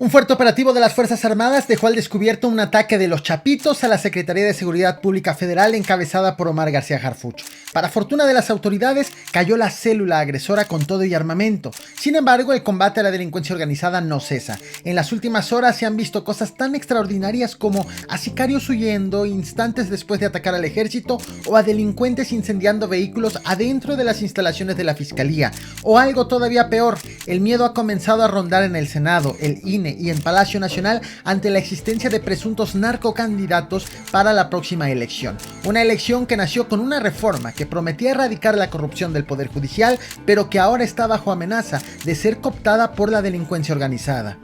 Un fuerte operativo de las Fuerzas Armadas dejó al descubierto un ataque de los Chapitos a la Secretaría de Seguridad Pública Federal encabezada por Omar García Harfuch. Para fortuna de las autoridades, cayó la célula agresora con todo y armamento. Sin embargo, el combate a la delincuencia organizada no cesa. En las últimas horas se han visto cosas tan extraordinarias como a sicarios huyendo instantes después de atacar al ejército o a delincuentes incendiando vehículos adentro de las instalaciones de la Fiscalía. O algo todavía peor, el miedo ha comenzado a rondar en el Senado, el INE y en Palacio Nacional ante la existencia de presuntos narcocandidatos para la próxima elección. Una elección que nació con una reforma que prometía erradicar la corrupción del Poder Judicial, pero que ahora está bajo amenaza de ser cooptada por la delincuencia organizada.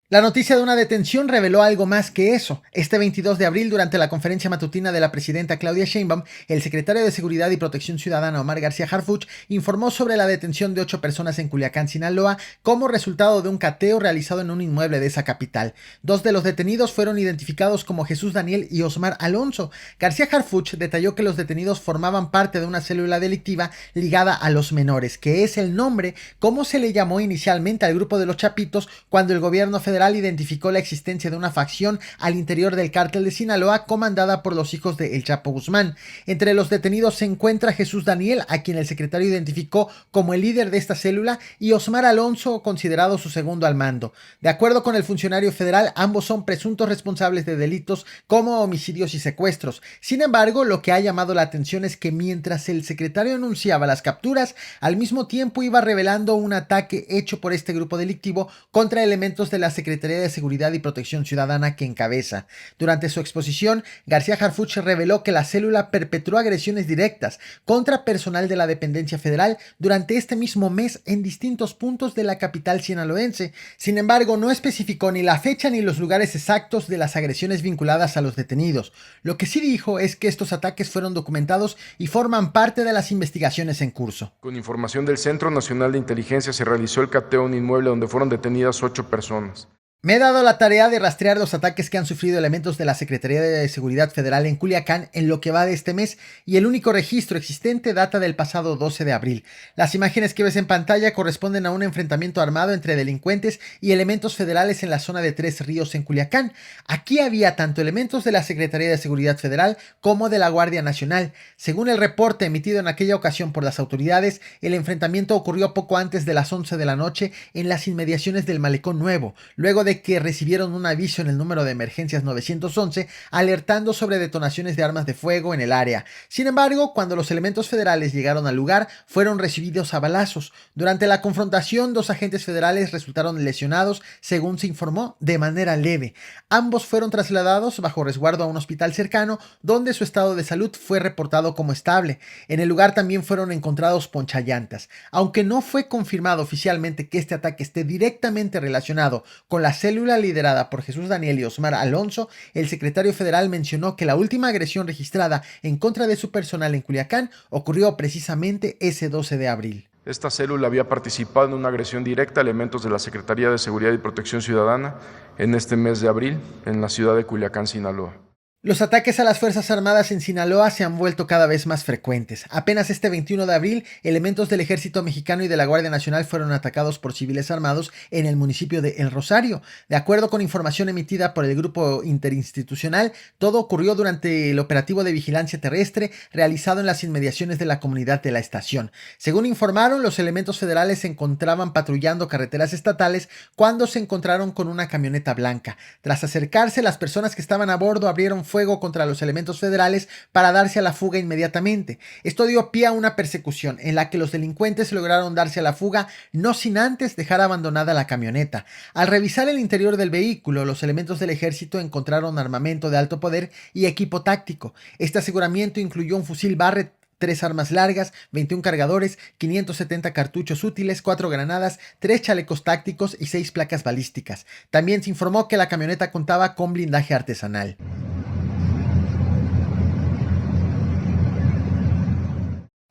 La noticia de una detención reveló algo más que eso. Este 22 de abril, durante la conferencia matutina de la presidenta Claudia Sheinbaum, el secretario de Seguridad y Protección Ciudadana Omar García Harfuch informó sobre la detención de 8 personas en Culiacán, Sinaloa, como resultado de un cateo realizado en un inmueble de esa capital. 2 de los detenidos fueron identificados como Jesús Daniel y Osmar Alonso. García Harfuch detalló que los detenidos formaban parte de una célula delictiva ligada a los menores, que es el nombre como se le llamó inicialmente al grupo de los Chapitos cuando el gobierno federal identificó la existencia de una facción al interior del cártel de Sinaloa comandada por los hijos de El Chapo Guzmán. Entre los detenidos se encuentra Jesús Daniel, a quien el secretario identificó como el líder de esta célula, y Osmar Alonso, considerado su segundo al mando. De acuerdo con el funcionario federal, ambos son presuntos responsables de delitos como homicidios y secuestros. Sin embargo, lo que ha llamado la atención es que mientras el secretario anunciaba las capturas, al mismo tiempo iba revelando un ataque hecho por este grupo delictivo contra elementos de la Secretaría de Seguridad y Protección Ciudadana que encabeza. Durante su exposición, García Harfuch reveló que la célula perpetró agresiones directas contra personal de la dependencia federal durante este mismo mes en distintos puntos de la capital sinaloense. Sin embargo, no especificó ni la fecha ni los lugares exactos de las agresiones vinculadas a los detenidos. Lo que sí dijo es que estos ataques fueron documentados y forman parte de las investigaciones en curso. Con información del Centro Nacional de Inteligencia se realizó el cateo en un inmueble donde fueron detenidas 8 personas. Me he dado la tarea de rastrear los ataques que han sufrido elementos de la Secretaría de Seguridad Federal en Culiacán en lo que va de este mes, y el único registro existente data del pasado 12 de abril. Las imágenes que ves en pantalla corresponden a un enfrentamiento armado entre delincuentes y elementos federales en la zona de Tres Ríos en Culiacán. Aquí había tanto elementos de la Secretaría de Seguridad Federal como de la Guardia Nacional. Según el reporte emitido en aquella ocasión por las autoridades, el enfrentamiento ocurrió poco antes de las 11 de la noche en las inmediaciones del Malecón Nuevo, luego de que recibieron un aviso en el número de emergencias 911 alertando sobre detonaciones de armas de fuego en el área. Sin embargo, cuando los elementos federales llegaron al lugar, fueron recibidos a balazos. Durante la confrontación, 2 agentes federales resultaron lesionados, según se informó, de manera leve. Ambos fueron trasladados bajo resguardo a un hospital cercano, donde su estado de salud fue reportado como estable. En el lugar también fueron encontrados ponchallantas. Aunque no fue confirmado oficialmente que este ataque esté directamente relacionado con la célula liderada por Jesús Daniel y Osmar Alonso, el secretario federal mencionó que la última agresión registrada en contra de su personal en Culiacán ocurrió precisamente ese 12 de abril. Esta célula había participado en una agresión directa a elementos de la Secretaría de Seguridad y Protección Ciudadana en este mes de abril en la ciudad de Culiacán, Sinaloa. Los ataques a las Fuerzas Armadas en Sinaloa se han vuelto cada vez más frecuentes. Apenas este 21 de abril, elementos del Ejército Mexicano y de la Guardia Nacional fueron atacados por civiles armados en el municipio de El Rosario. De acuerdo con información emitida por el Grupo Interinstitucional, todo ocurrió durante el operativo de vigilancia terrestre realizado en las inmediaciones de la comunidad de la estación. Según informaron, los elementos federales se encontraban patrullando carreteras estatales cuando se encontraron con una camioneta blanca. Tras acercarse, las personas que estaban a bordo abrieron fuego contra los elementos federales para darse a la fuga inmediatamente. Esto dio pie a una persecución en la que los delincuentes lograron darse a la fuga, no sin antes dejar abandonada la camioneta. Al revisar el interior del vehículo, los elementos del ejército encontraron armamento de alto poder y equipo táctico. Este aseguramiento incluyó un fusil Barrett, 3 armas largas, 21 cargadores, 570 cartuchos útiles, 4 granadas, 3 chalecos tácticos y 6 placas balísticas. También se informó que la camioneta contaba con blindaje artesanal.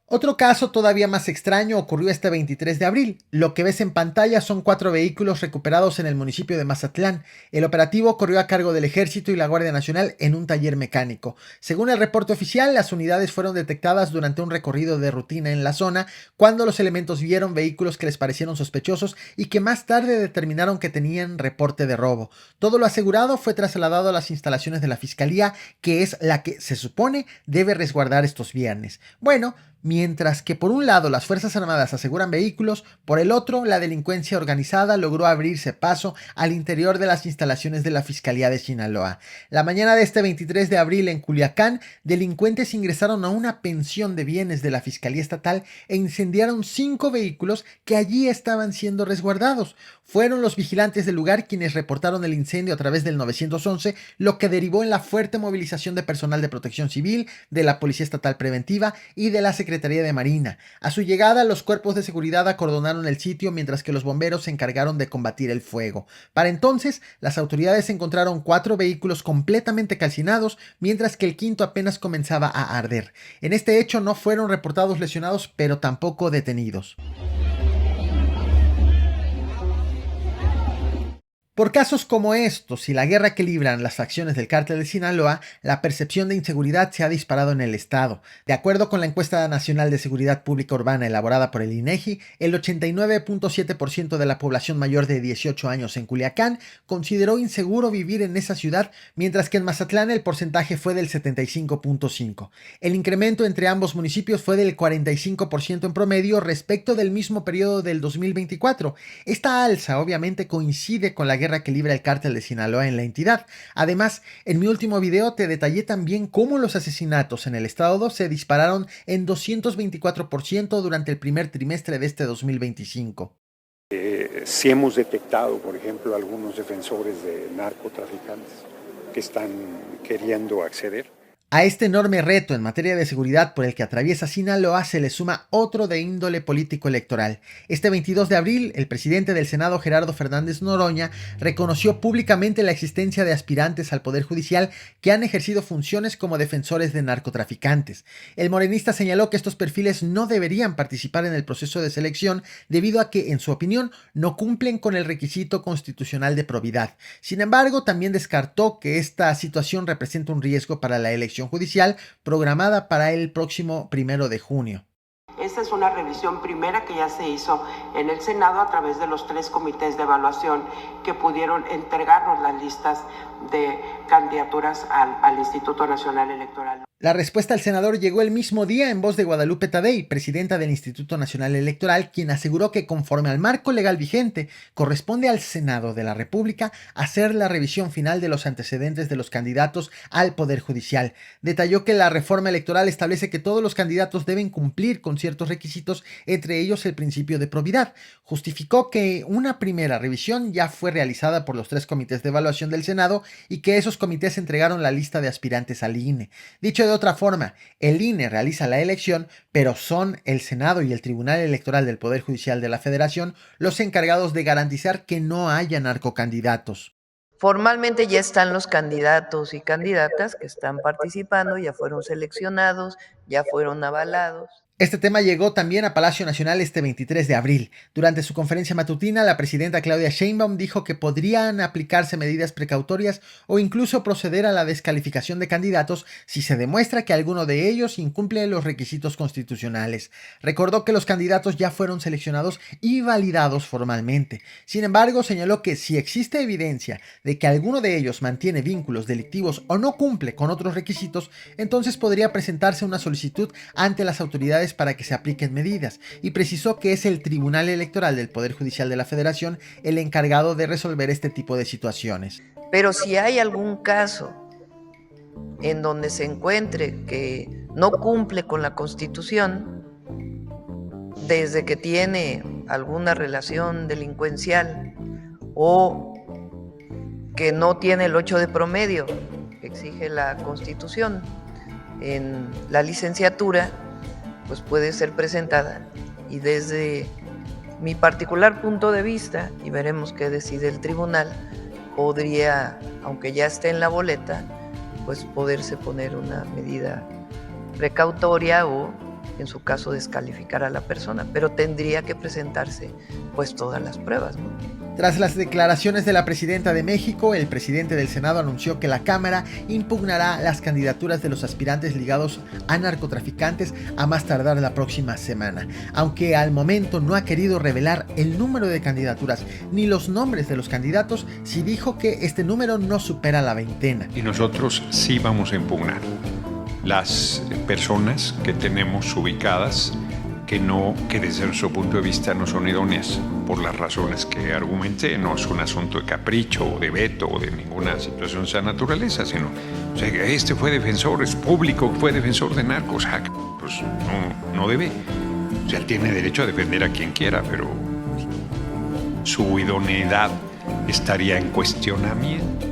Otro caso todavía más extraño ocurrió este 23 de abril. Lo que ves en pantalla son 4 vehículos recuperados en el municipio de Mazatlán. El operativo corrió a cargo del Ejército y la Guardia Nacional en un taller mecánico. Según el reporte oficial, las unidades fueron detectadas durante un recorrido de rutina en la zona, cuando los elementos vieron vehículos que les parecieron sospechosos y que más tarde determinaron que tenían reporte de robo. Todo lo asegurado fue trasladado a las instalaciones de la Fiscalía, que es la que se supone debe resguardar estos bienes. Bueno, mientras que por un lado las Fuerzas Armadas aseguran vehículos, por el otro la delincuencia organizada logró abrirse paso al interior de las instalaciones de la Fiscalía de Sinaloa. La mañana de este 23 de abril en Culiacán, delincuentes ingresaron a una pensión de bienes de la Fiscalía Estatal e incendiaron 5 vehículos que allí estaban siendo resguardados. Fueron los vigilantes del lugar quienes reportaron el incendio a través del 911, lo que derivó en la fuerte movilización de personal de Protección Civil, de la Policía Estatal Preventiva y de la Secretaría de Marina. A su llegada, los cuerpos de seguridad acordonaron el sitio mientras que los bomberos se encargaron de combatir el fuego. Para entonces, las autoridades encontraron 4 vehículos completamente calcinados, mientras que el quinto apenas comenzaba a arder. En este hecho no fueron reportados lesionados, pero tampoco detenidos. Por casos como estos y la guerra que libran las facciones del cártel de Sinaloa, la percepción de inseguridad se ha disparado en el estado. De acuerdo con la encuesta nacional de seguridad pública urbana elaborada por el INEGI, el 89.7% de la población mayor de 18 años en Culiacán consideró inseguro vivir en esa ciudad, mientras que en Mazatlán el porcentaje fue del 75.5%. El incremento entre ambos municipios fue del 45% en promedio respecto del mismo periodo del 2024. Esta alza obviamente coincide con la guerra que libra el cártel de Sinaloa en la entidad. Además, en mi último video te detallé también cómo los asesinatos en el estado se dispararon en 224% durante el primer trimestre de este 2025. Sí hemos detectado, por ejemplo, algunos defensores de narcotraficantes que están queriendo acceder. A este enorme reto en materia de seguridad por el que atraviesa Sinaloa se le suma otro de índole político-electoral. Este 22 de abril, el presidente del Senado, Gerardo Fernández Noroña, reconoció públicamente la existencia de aspirantes al Poder Judicial que han ejercido funciones como defensores de narcotraficantes. El morenista señaló que estos perfiles no deberían participar en el proceso de selección debido a que, en su opinión, no cumplen con el requisito constitucional de probidad. Sin embargo, también descartó que esta situación representa un riesgo para la elección judicial programada para el próximo 1 de junio. Esta es una revisión primera que ya se hizo en el Senado a través de los 3 comités de evaluación que pudieron entregarnos las listas de candidaturas al Instituto Nacional Electoral. La respuesta al senador llegó el mismo día en voz de Guadalupe Tadei, presidenta del Instituto Nacional Electoral, quien aseguró que conforme al marco legal vigente, corresponde al Senado de la República hacer la revisión final de los antecedentes de los candidatos al Poder Judicial. Detalló que la reforma electoral establece que todos los candidatos deben cumplir con ciertos requisitos, entre ellos el principio de probidad. Justificó que una primera revisión ya fue realizada por los 3 comités de evaluación del Senado y que esos comités entregaron la lista de aspirantes al INE. Dicho de otra forma, el INE realiza la elección, pero son el Senado y el Tribunal Electoral del Poder Judicial de la Federación los encargados de garantizar que no haya narcocandidatos. Formalmente ya están los candidatos y candidatas que están participando, ya fueron seleccionados, ya fueron avalados. Este tema llegó también a Palacio Nacional este 23 de abril. Durante su conferencia matutina, la presidenta Claudia Sheinbaum dijo que podrían aplicarse medidas precautorias o incluso proceder a la descalificación de candidatos si se demuestra que alguno de ellos incumple los requisitos constitucionales. Recordó que los candidatos ya fueron seleccionados y validados formalmente. Sin embargo, señaló que si existe evidencia de que alguno de ellos mantiene vínculos delictivos o no cumple con otros requisitos, entonces podría presentarse una solicitud ante las autoridades para que se apliquen medidas, y precisó que es el Tribunal Electoral del Poder Judicial de la Federación el encargado de resolver este tipo de situaciones. Pero si hay algún caso en donde se encuentre que no cumple con la Constitución, desde que tiene alguna relación delincuencial o que no tiene el 8 de promedio que exige la Constitución en la licenciatura, pues puede ser presentada, y desde mi particular punto de vista, y veremos qué decide el tribunal, podría, aunque ya esté en la boleta, pues poderse poner una medida precautoria o en su caso, descalificar a la persona, pero tendría que presentarse pues todas las pruebas, ¿no? Tras las declaraciones de la presidenta de México, el presidente del Senado anunció que la Cámara impugnará las candidaturas de los aspirantes ligados a narcotraficantes a más tardar la próxima semana. Aunque al momento no ha querido revelar el número de candidaturas ni los nombres de los candidatos, sí dijo que este número no supera la 20. Y nosotros sí vamos a impugnar las personas que tenemos ubicadas que desde nuestro punto de vista no son idóneas por las razones que argumenté. No es un asunto de capricho o de veto o de ninguna situación de esa naturaleza, sino, o sea, este fue defensor, es público, fue defensor de narcos, pues no debe. O sea, él tiene derecho a defender a quien quiera, pero su idoneidad estaría en cuestionamiento.